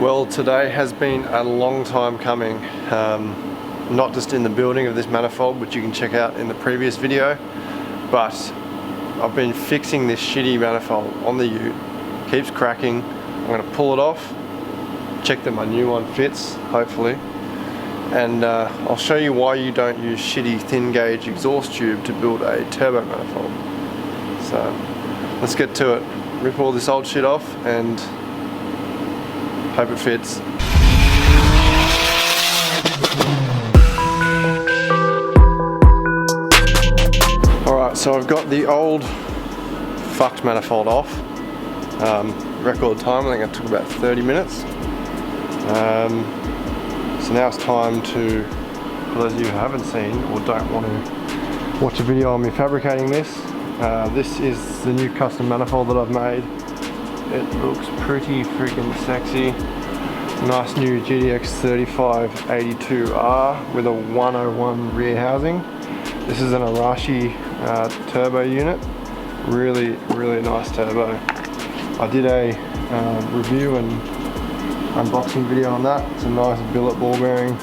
Well, today has been a long time coming, not just in the building of this manifold, which you can check out in the previous video, but I've been fixing this shitty manifold on the ute. Keeps cracking. I'm going to pull it off, check that my new one fits, hopefully, and I'll show you why you don't use shitty thin gauge exhaust tube to build a turbo manifold. So let's get to it. Rip all this old shit off and hope it fits. Alright, so I've got the old fucked manifold off. Record time, I think it took about 30 minutes. So now it's time to, for those of you who haven't seen or don't want to watch a video on me fabricating this, this is the new custom manifold that I've made. It looks pretty freaking sexy. Nice new GDX 3582R with a 101 rear housing. This is an Arashi turbo unit. Really nice turbo. I did a review and unboxing video on that. It's a nice billet ball bearing.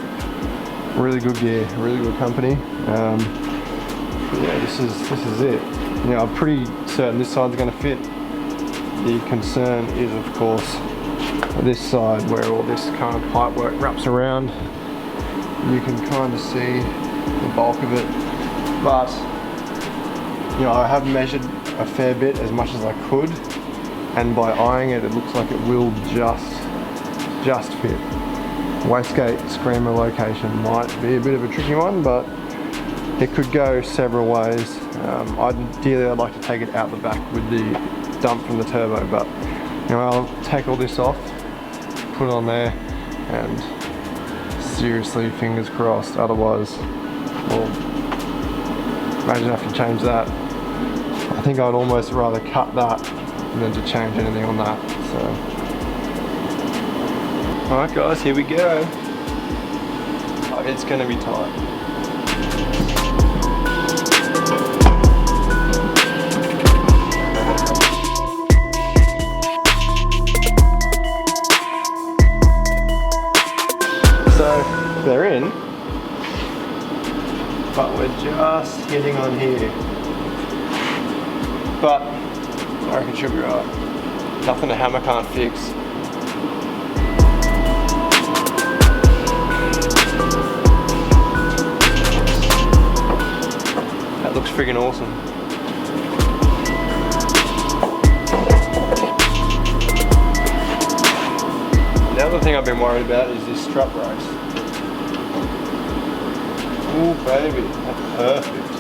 Really good gear, really good company. Yeah, this is it. You know, I'm pretty certain this side's going to fit. The concern is, of course, this side where all this kind of pipe work wraps around. You can kind of see the bulk of it, but you know, I have measured a fair bit, as much as I could, and by eyeing it, it looks like it will just fit. Wastegate screamer location might be a bit of a tricky one, but it could go several ways. Ideally, I'd like to take it out the back with the dump from the turbo, but you know, I'll take all this off, put it on there, and seriously, fingers crossed, otherwise, well, imagine I have to change that. I think I'd almost rather cut that than to change anything on that. So alright guys, here we go. Oh, it's gonna be tight. So they're in, but we're just hitting on here. But I reckon it should be right. Nothing a hammer can't fix. That looks friggin' awesome. The other thing I've been worried about is this strut brace. Ooh baby, that's perfect.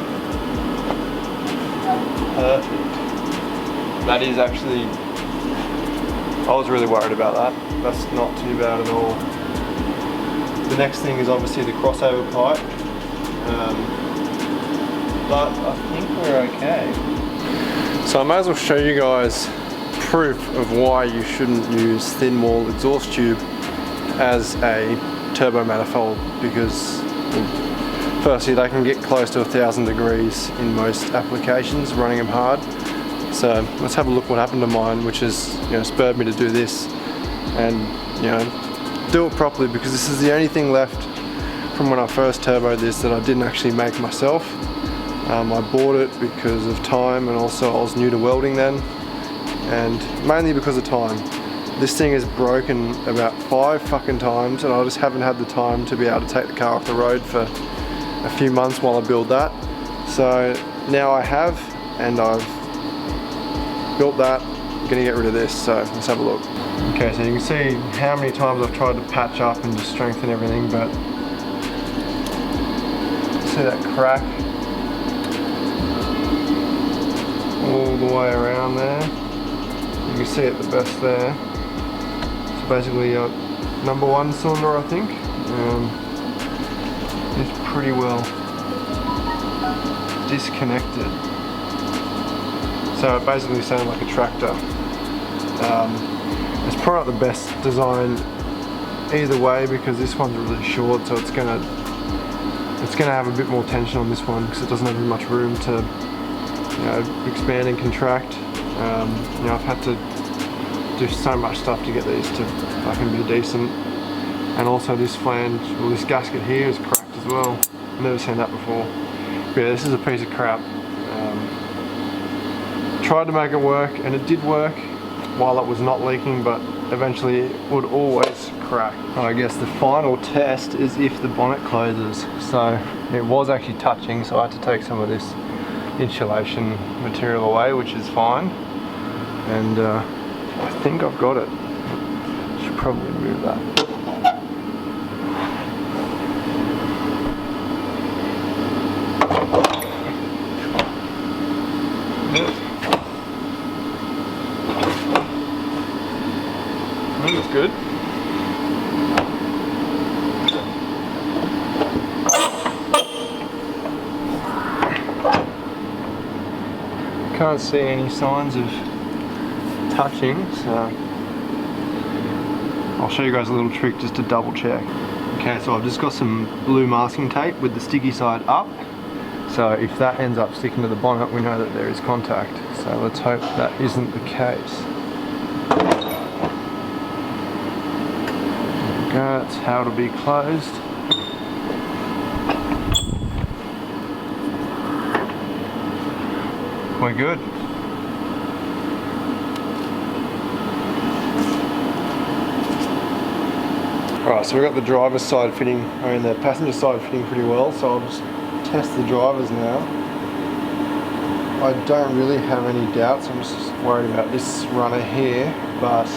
Perfect. That is actually, I was really worried about that. That's not too bad at all. The next thing is obviously the crossover pipe. But I think we're okay. So I may as well show you guys proof of why you shouldn't use thin wall exhaust tube as a turbo manifold, because well, firstly they can get close to 1,000 degrees in most applications running them hard. So let's have a look what happened to mine, which has, you know, spurred me to do this and, you know, do it properly, because this is the only thing left from when I first turboed this that I didn't actually make myself. I bought it because of time, and also I was new to welding then, and mainly because of time. This thing is broken about 5 fucking times, and I just haven't had the time to be able to take the car off the road for a few months while I build that. So now I have, and I've built that. I'm gonna get rid of this, so let's have a look. Okay, so you can see how many times I've tried to patch up and just strengthen everything, but see that crack all the way around there. You can see it the best there. So basically number 1 cylinder, I think, is pretty well disconnected. So it basically sounds like a tractor. It's probably not the best design either way, because this one's really short, so it's gonna have a bit more tension on this one because it doesn't have much room to, you know, expand and contract. You know, I've had to do so much stuff to get these to fucking be decent. And also this flange, well, this gasket here is cracked as well. I've never seen that before. But yeah, this is a piece of crap. Tried to make it work, and it did work while it was not leaking, but eventually it would always crack. I guess the final test is if the bonnet closes. So it was actually touching, so I had to take some of this insulation material away, which is fine. And I think I've got it. Should probably move that. I think it's good. Can't see any signs of touching, so I'll show you guys a little trick just to double check. Okay, so I've just got some blue masking tape with the sticky side up, so if that ends up sticking to the bonnet, we know that there is contact. So let's hope that isn't the case. There we go, that's how it'll be closed. We're good. Alright, so we've got the driver's side fitting, I mean the passenger side fitting pretty well, so I'll just test the drivers now. I don't really have any doubts, I'm just worried about this runner here, but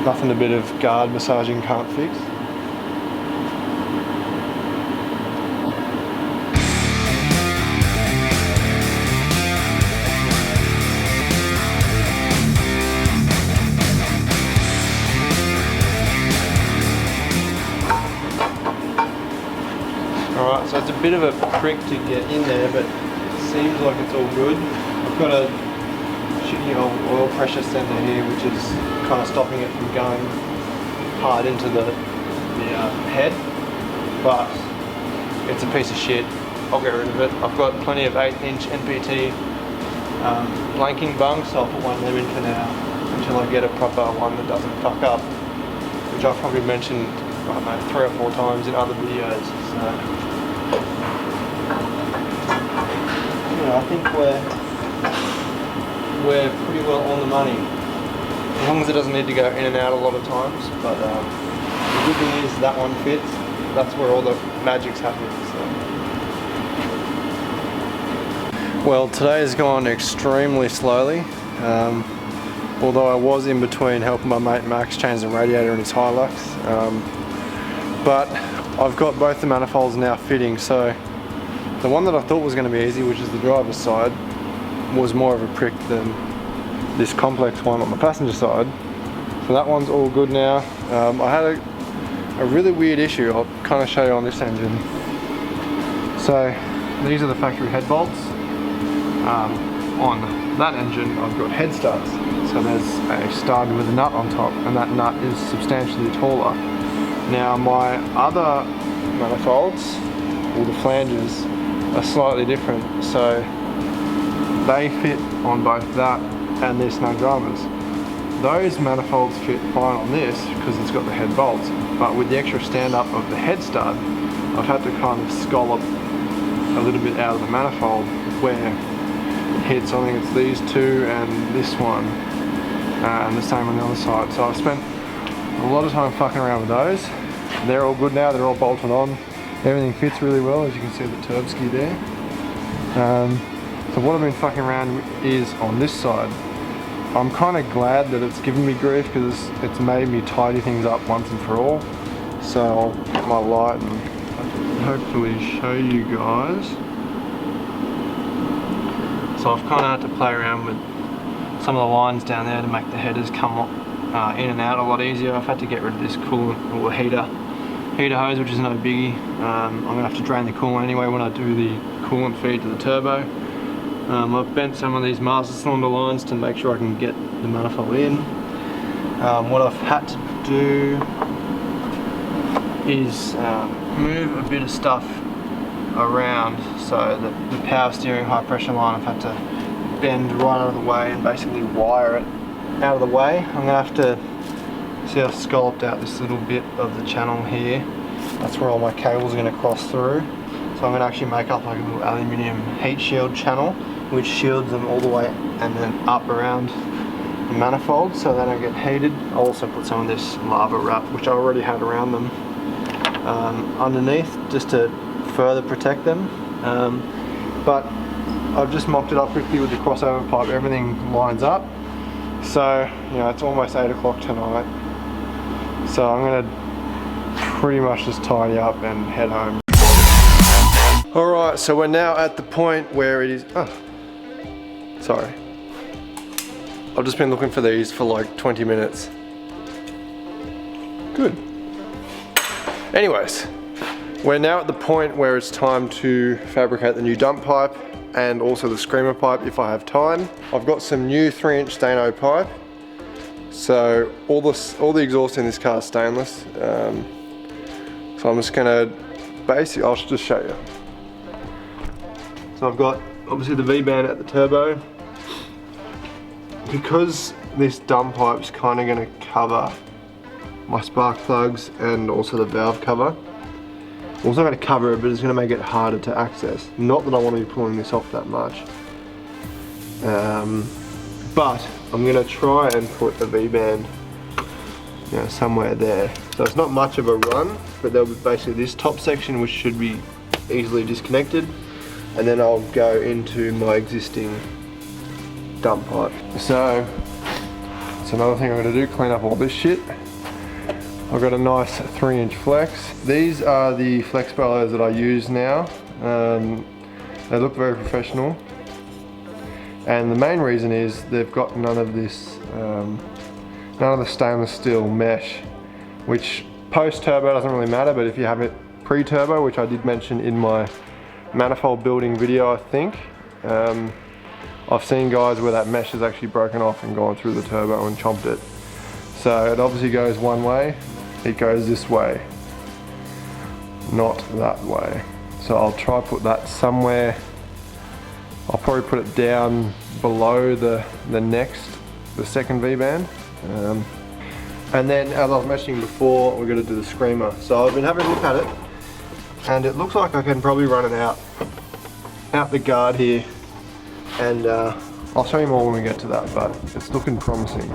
nothing a bit of guard massaging can't fix. Alright, so it's a bit of a prick to get in there, but it seems like it's all good. I've got a shitty old oil pressure sender here, which is kind of stopping it from going hard into the head, but it's a piece of shit. I'll get rid of it. I've got plenty of 8-inch NPT blanking bunks, so I'll put one of them in for now until I get a proper one that doesn't fuck up, which I've probably mentioned, I don't know, 3 or 4 times in other videos. So I think we're pretty well on the money, as long as it doesn't need to go in and out a lot of times. But the good thing is that one fits. That's where all the magic's happening. So. Well, today has gone extremely slowly. Although I was in between helping my mate Max change the radiator in his Hilux. But I've got both the manifolds now fitting, so the one that I thought was going to be easy, which is the driver's side, was more of a prick than this complex one on the passenger side. So that one's all good now. I had a really weird issue. I'll kind of show you on this engine. So these are the factory head bolts. On that engine I've got head studs. So there's a stud with a nut on top, and that nut is substantially taller. Now my other manifolds, all the flanges, are slightly different, so they fit on both that and this no dramas. Those manifolds fit fine on this because it's got the head bolts, but with the extra stand up of the head stud, I've had to kind of scallop a little bit out of the manifold where it hits. I think it's these two and this one, and the same on the other side. So I've spent a lot of time fucking around with those. They're all good now, they're all bolted on. Everything fits really well, as you can see the turb ski there. So what I've been fucking around is on this side. I'm kind of glad that it's given me grief because it's made me tidy things up once and for all. So I'll get my light and hopefully show you guys. So I've kind of had to play around with some of the lines down there to make the headers come up, in and out a lot easier. I've had to get rid of this coolant or heater hose, which is no biggie. I'm going to have to drain the coolant anyway when I do the coolant feed to the turbo. I've bent some of these master cylinder lines to make sure I can get the manifold in. What I've had to do is move a bit of stuff around, so that the power steering high pressure line I've had to bend right out of the way and basically wire it out of the way. I'm gonna have to see I've scalloped out this little bit of the channel here. That's where all my cables are gonna cross through. So I'm gonna actually make up like a little aluminium heat shield channel, which shields them all the way and then up around the manifold so they don't get heated. I'll also put some of this lava wrap, which I already had around them, underneath, just to further protect them. But I've just mocked it up quickly with the crossover pipe. Everything lines up. So, you know, it's almost 8 o'clock tonight. So I'm gonna pretty much just tidy up and head home. Alright, so we're now at the point where it is, sorry. I've just been looking for these for like 20 minutes. Good. Anyways, we're now at the point where it's time to fabricate the new dump pipe and also the screamer pipe if I have time. I've got some new 3-inch Stano pipe. So all the exhaust in this car is stainless. So I'm just gonna basically, I'll just show you. So I've got obviously the V-band at the turbo. Because this dump pipe's kind of going to cover my spark plugs and also the valve cover. I'm also going to cover it, but it's going to make it harder to access. Not that I want to be pulling this off that much. But I'm going to try and put the V-band, you know, somewhere there. So it's not much of a run, but there'll be basically this top section which should be easily disconnected. And then I'll go into my existing dump pipe. So it's another thing I'm going to do, clean up all this shit. I've got a nice 3-inch flex. These are the flex bellows that I use now. They look very professional. And the main reason is they've got none of this, none of the stainless steel mesh, which post-turbo doesn't really matter, but if you have it pre-turbo, which I did mention in my manifold building video, I think, I've seen guys where that mesh has actually broken off and gone through the turbo and chomped it. So it obviously goes one way, it goes this way, not that way. So I'll try to put that somewhere. I'll probably put it down below the second V-band. And then, as I was mentioning before, we're going to do the screamer. So I've been having a look at it, and it looks like I can probably run it out the guard here. And I'll show you more when we get to that, but it's looking promising.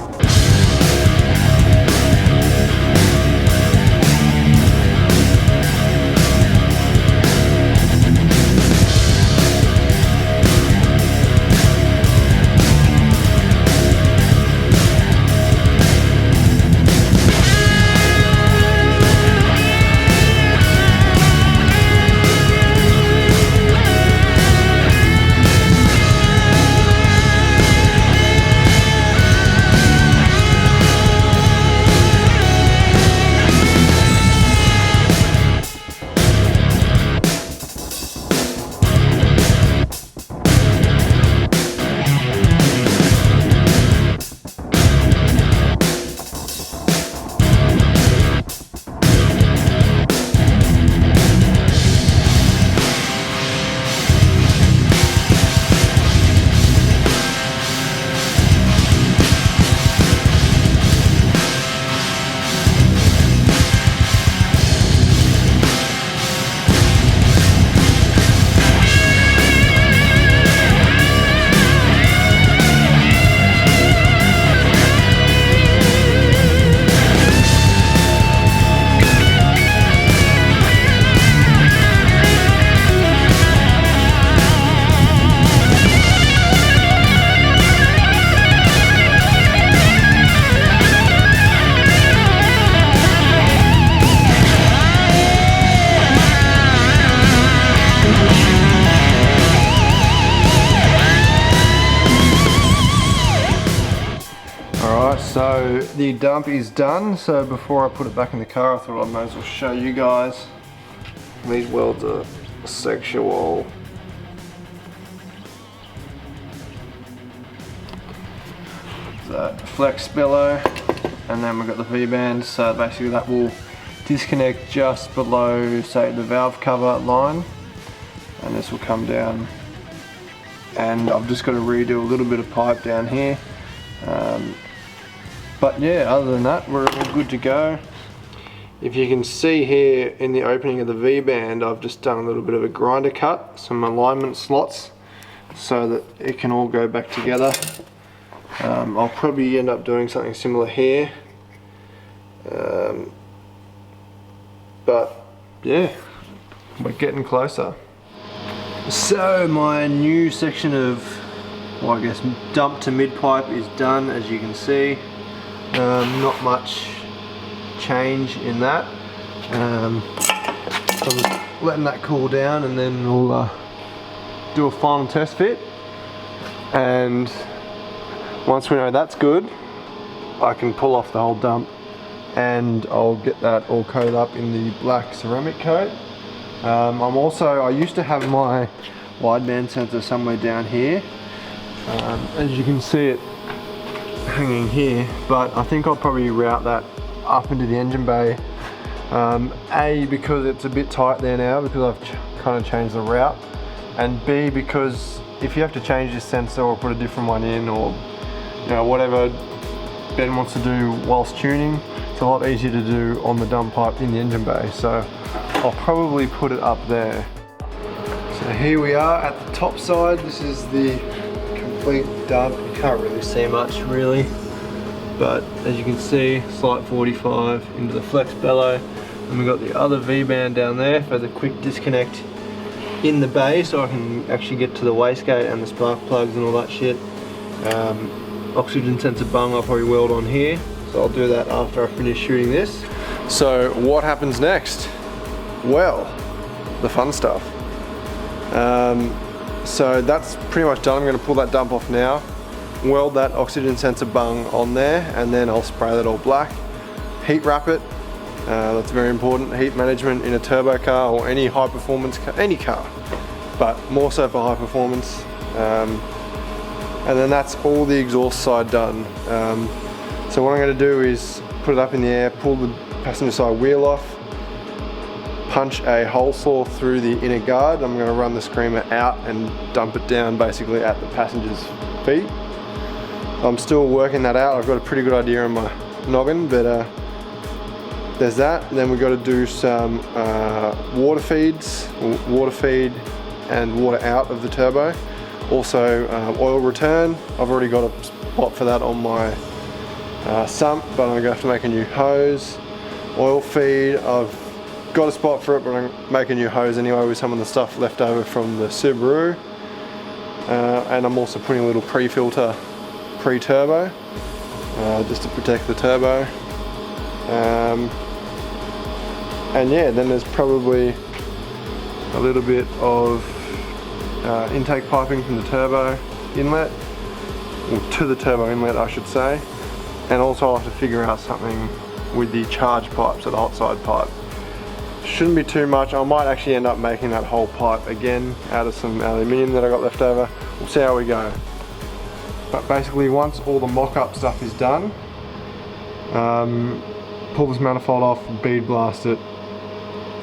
So the dump is done, so before I put it back in the car I thought I might as well show you guys. These welds are sexual. So flex bellow, and then we've got the V-band, so basically that will disconnect just below, say, the valve cover line, and this will come down. And I've just got to redo a little bit of pipe down here. But yeah, other than that, we're all good to go. If you can see here in the opening of the V-band, I've just done a little bit of a grinder cut, some alignment slots, so that it can all go back together. I'll probably end up doing something similar here. But yeah, we're getting closer. So my new section of, well, I guess dump to mid pipe is done, as you can see. Not much change in that. I'm just letting that cool down, and then we'll do a final test fit. And once we know that's good, I can pull off the whole dump, and I'll get that all coated up in the black ceramic coat. I used to have my wideband sensor somewhere down here. As you can see it hanging here, but I think I'll probably route that up into the engine bay. A, because it's a bit tight there now because I've kind of changed the route, and B, because if you have to change this sensor or put a different one in, or whatever Ben wants to do whilst tuning, it's a lot easier to do on the dump pipe in the engine bay. So I'll probably put it up there. So here we are at the top side. This is the complete dump. You can't really see much really, but as you can see, slight 45 into the flex bellow, and we've got the other V-band down there for the quick disconnect in the bay, so I can actually get to the wastegate and the spark plugs and all that shit. Oxygen sensor bung I'll probably weld on here, so I'll do that after I finish shooting this. So what happens next? Well, the fun stuff. So that's pretty much done. I'm going to pull that dump off now, weld that oxygen sensor bung on there, and then I'll spray that all black, heat wrap it. That's very important, heat management in a turbo car or any high performance car, any car, but more so for high performance. And then that's all the exhaust side done. So what I'm going to do is put it up in the air, pull the passenger side wheel off, punch a hole saw through the inner guard. I'm going to run the screamer out and dump it down basically at the passenger's feet. I'm still working that out. I've got a pretty good idea in my noggin, but there's that. And then we've got to do some water feed and water out of the turbo. Also oil return. I've already got a spot for that on my sump, but I'm going to have to make a new hose. Oil feed, I've got a spot for it, but I'm making a new hose anyway with some of the stuff left over from the Subaru. And I'm also putting a little pre-filter pre-turbo just to protect the turbo. And yeah, then there's probably a little bit of intake piping from the turbo inlet, or to the turbo inlet I should say, and also I'll have to figure out something with the charge pipe, so the hot side pipe. Shouldn't be too much. I might actually end up making that whole pipe again out of some aluminium that I got left over. We'll see how we go. But basically once all the mock-up stuff is done, pull this manifold off, bead blast it,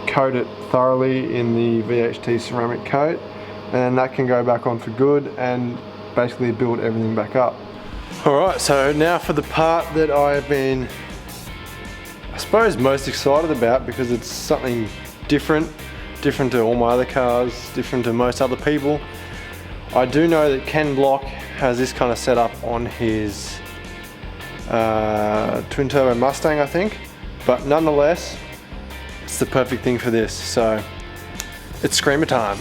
coat it thoroughly in the VHT ceramic coat, and then that can go back on for good and basically build everything back up. Alright, so now for the part that I've been, I suppose, most excited about, because it's something different to all my other cars, different to most other people. I do know that Ken Block has this kind of setup on his twin turbo Mustang, I think, but nonetheless it's the perfect thing for this, so it's screamer time.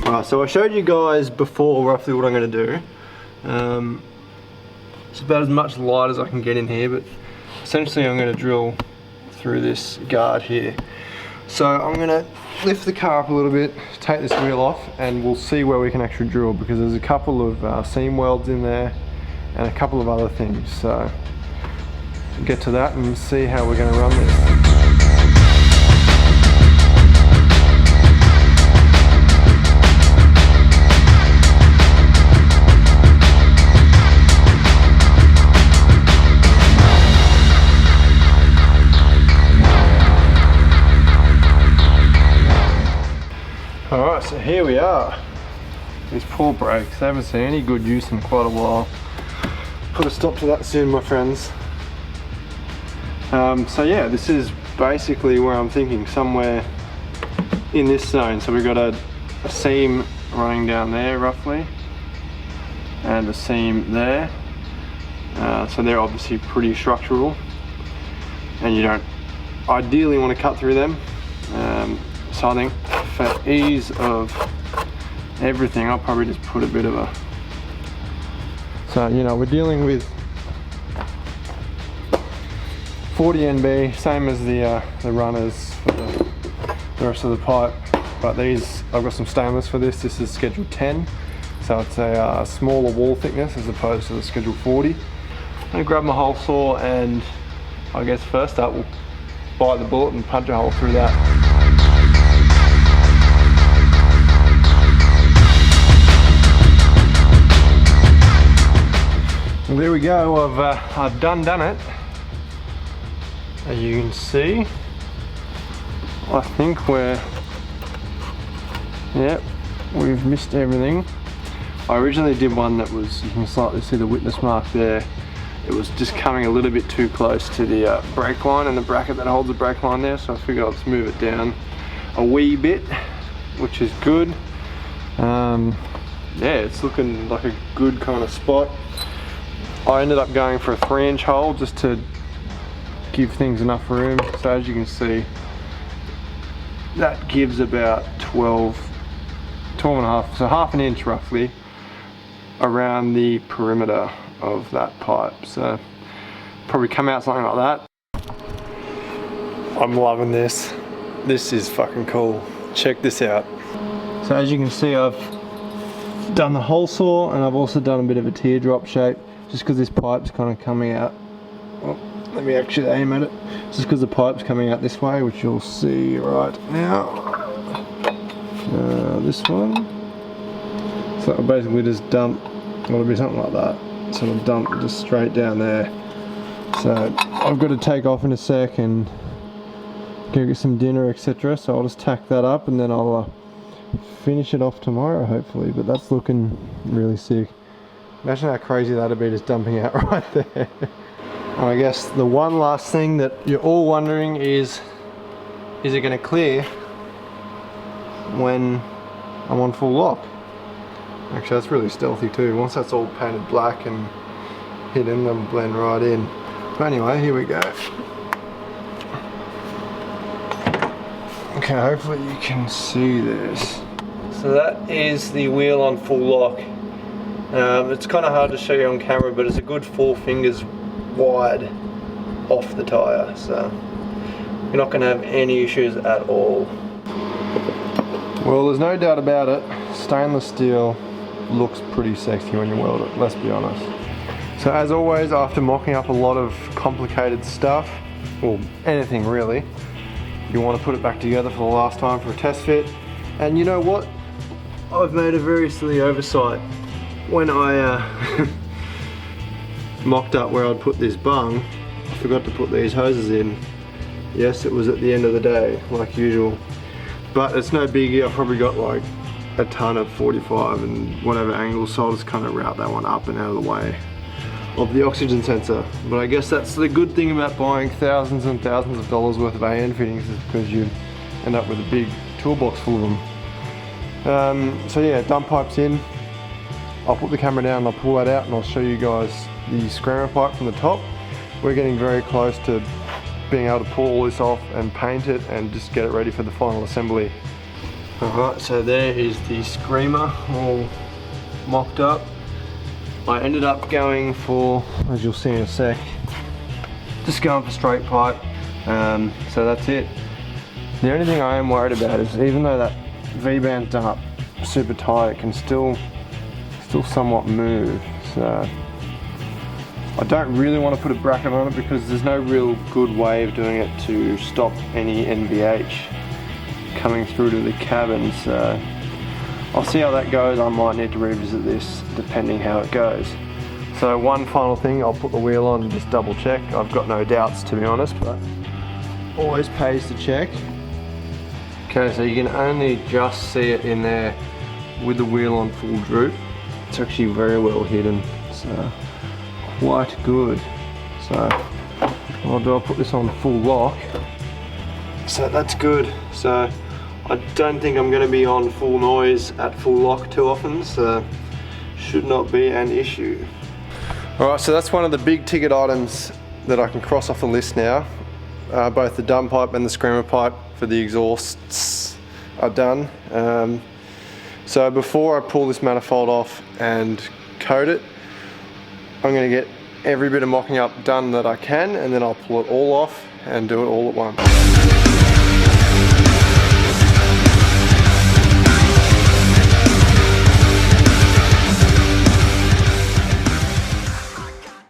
Alright, so I showed you guys before roughly what I'm going to do. It's about as much light as I can get in here, but essentially I'm going to drill through this guard here. So I'm going to lift the car up a little bit, take this wheel off, and we'll see where we can actually drill, because there's a couple of seam welds in there and a couple of other things. So we'll get to that and see how we're going to run this. Alright, so here we are. These poor brakes, they haven't seen any good use in quite a while. put a stop to that soon, my friends. So yeah, this is basically where I'm thinking, somewhere in this zone. So we've got a seam running down there roughly, and a seam there. So they're obviously pretty structural, and you don't ideally want to cut through them. So I think for ease of everything, I'll probably just put a bit of a... So, you know, we're dealing with 40 NB, same as the runners for the rest of the pipe. But these, I've got some stainless for this. This is schedule 10, so it's a smaller wall thickness as opposed to the schedule 40. I'm gonna grab my hole saw, and I guess first up we'll bite the bullet and punch a hole through that. Well, there we go. I've done it. As you can see, I think we've missed everything. I originally did one that was, you can slightly see the witness mark there. It was just coming a little bit too close to the brake line and the bracket that holds the brake line there, so I figured I'll just move it down a wee bit, which is good. Yeah, it's looking like a good kind of spot. I ended up going for a 3-inch hole just to give things enough room. So as you can see, that gives about 12 and a half, so half an inch roughly around the perimeter of that pipe. So probably come out something like that. I'm loving this. This is fucking cool. Check this out. So as you can see, I've done the hole saw, and I've also done a bit of a teardrop shape, just because this pipe's kind of coming out. Oh, let me actually aim at it. Just because the pipe's coming out this way, which you'll see right now. This one. So I'll basically just dump, it'll be something like that. Sort of dump just straight down there. So I've got to take off in a sec and go get some dinner, etc. So I'll just tack that up, and then I'll finish it off tomorrow, hopefully. But that's looking really sick. Imagine how crazy that'd be, just dumping out right there. And I guess the one last thing that you're all wondering is it going to clear when I'm on full lock? Actually, that's really stealthy too. Once that's all painted black and hidden, they'll blend right in. But anyway, here we go. Okay, hopefully you can see this. So that is the wheel on full lock. It's kind of hard to show you on camera, but it's a good 4 fingers wide off the tyre, so you're not going to have any issues at all. Well, there's no doubt about it, stainless steel looks pretty sexy when you weld it, let's be honest. So as always, after mocking up a lot of complicated stuff, well, anything really, you want to put it back together for the last time for a test fit. And you know what? I've made a very silly oversight. When I mocked up where I'd put this bung, I forgot to put these hoses in. Yes, it was at the end of the day, like usual. But it's no biggie, I've probably got like a ton of 45 and whatever angles, so I'll just kind of route that one up and out of the way of the oxygen sensor. But I guess that's the good thing about buying thousands and thousands of dollars worth of AN fittings, is because you end up with a big toolbox full of them. So yeah, dump pipes in. I'll put the camera down and I'll pull that out, and I'll show you guys the scrammer pipe from the top. We're getting very close to being able to pull all this off and paint it and just get it ready for the final assembly. Alright, so there is the screamer all mocked up. I ended up going for, as you'll see in a sec, just going for straight pipe. So that's it. The only thing I am worried about is, even though that V-band's done up super tight, it can still somewhat move. So I don't really want to put a bracket on it, because there's no real good way of doing it to stop any NVH coming through to the cabin. So I'll see how that goes. I might need to revisit this depending how it goes. So one final thing, I'll put the wheel on and just double check. I've got no doubts, to be honest, but always pays to check. Okay, so you can only just see it in there with the wheel on full droop. It's actually very well hidden, so I'll quite good. So what I'll do, I'll put this on full lock. So that's good. So I don't think I'm going to be on full noise at full lock too often, so should not be an issue. Alright, so that's one of the big ticket items that I can cross off the list now. Both the drum pipe and the screamer pipe for the exhausts are done. So before I pull this manifold off and coat it, I'm going to get every bit of mocking up done that I can, and then I'll pull it all off and do it all at once.